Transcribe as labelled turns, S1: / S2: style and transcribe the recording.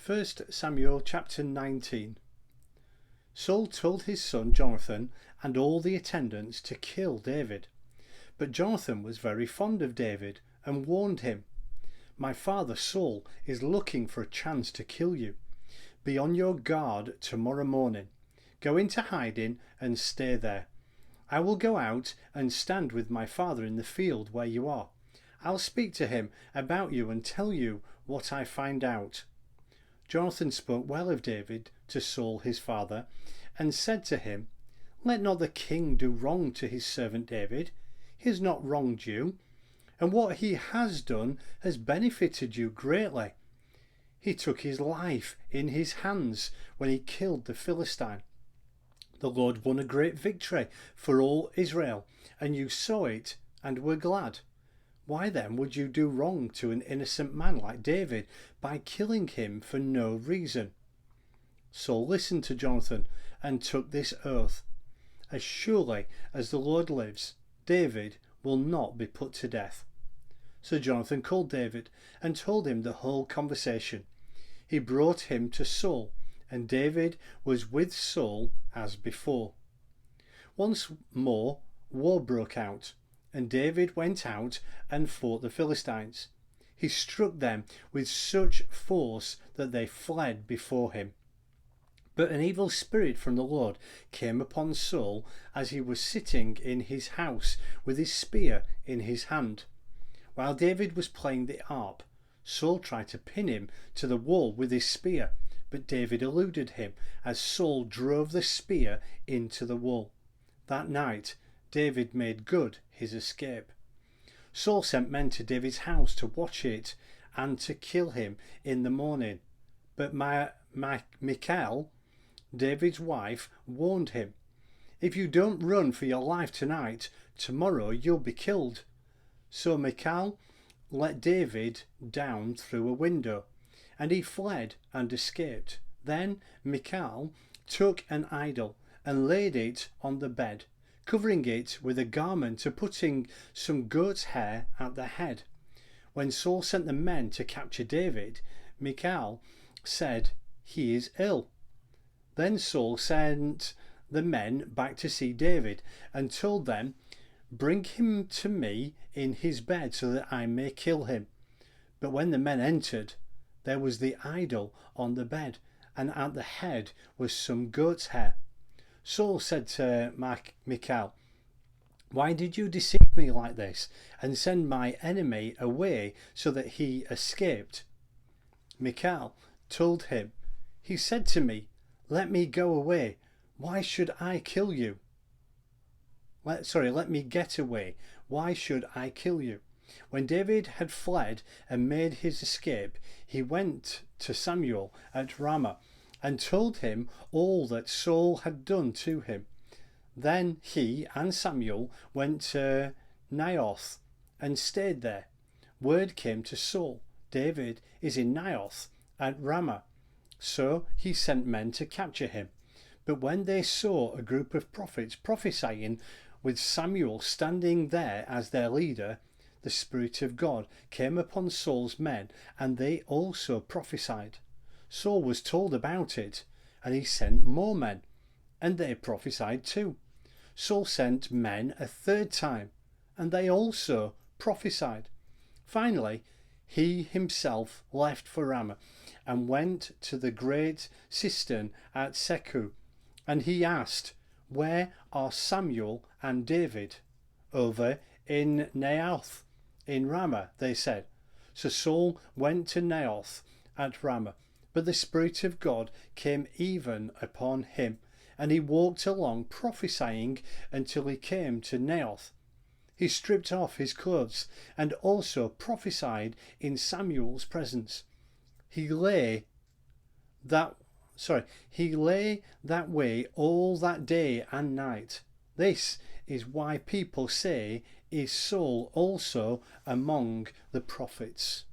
S1: 1 Samuel chapter 19. Saul told his son Jonathan and all the attendants to kill David. But Jonathan was very fond of David and warned him, "My father Saul is looking for a chance to kill you. Be on your guard tomorrow morning. Go into hiding and stay there. I will go out and stand with my father in the field where you are. I'll speak to him about you and tell you what I find out." Jonathan spoke well of David to Saul his father, and said to him, "Let not the king do wrong to his servant David. He has not wronged you, and what he has done has benefited you greatly. He took his life in his hands when he killed the Philistine. The Lord won a great victory for all Israel, and you saw it and were glad. Why then would you do wrong to an innocent man like David by killing him for no reason?" Saul listened to Jonathan and took this oath, "As surely as the Lord lives, David will not be put to death." So Jonathan called David and told him the whole conversation. He brought him to Saul, and David was with Saul as before. Once more war broke out, and David went out and fought the Philistines. He struck them with such force that they fled before him. But an evil spirit from the Lord came upon Saul as he was sitting in his house with his spear in his hand. While David was playing the harp, Saul tried to pin him to the wall with his spear, but David eluded him as Saul drove the spear into the wall. That night David made good his escape. Saul sent men to David's house to watch it and to kill him in the morning. But Michal, David's wife, warned him, "If you don't run for your life tonight, tomorrow you'll be killed." So Michal let David down through a window, and he fled and escaped. Then Michal took an idol and laid it on the bed, covering it with a garment and putting some goat's hair at the head. When Saul sent the men to capture David, Michal said, "He is ill." Then Saul sent the men back to see David and told them, "Bring him to me in his bed so that I may kill him." But when the men entered, there was the idol on the bed, and at the head was some goat's hair. Saul said to Michal, "Why did you deceive me like this and send my enemy away so that he escaped?" Michal told him, "He said to me, 'Let me go away. Why should I kill you?' Let me get away. Why should I kill you?" When David had fled and made his escape, he went to Samuel at Ramah and told him all that Saul had done to him. Then he and Samuel went to Naioth and stayed there. Word came to Saul, "David is in Naioth at Ramah." So he sent men to capture him. But when they saw a group of prophets prophesying with Samuel standing there as their leader, the Spirit of God came upon Saul's men, and they also prophesied. Saul was told about it, and he sent more men, and they prophesied too. Saul sent men a third time, and they also prophesied. Finally, he himself left for Ramah and went to the great cistern at Secu, and he asked, "Where are Samuel and David?" "Over in Naioth in Ramah," they said. So Saul went to Naioth at Ramah, but the Spirit of God came even upon him, and he walked along prophesying until he came to Naioth. He stripped off his clothes and also prophesied in Samuel's presence. He lay that way all that day and night. This is why people say, "Is Saul also among the prophets?"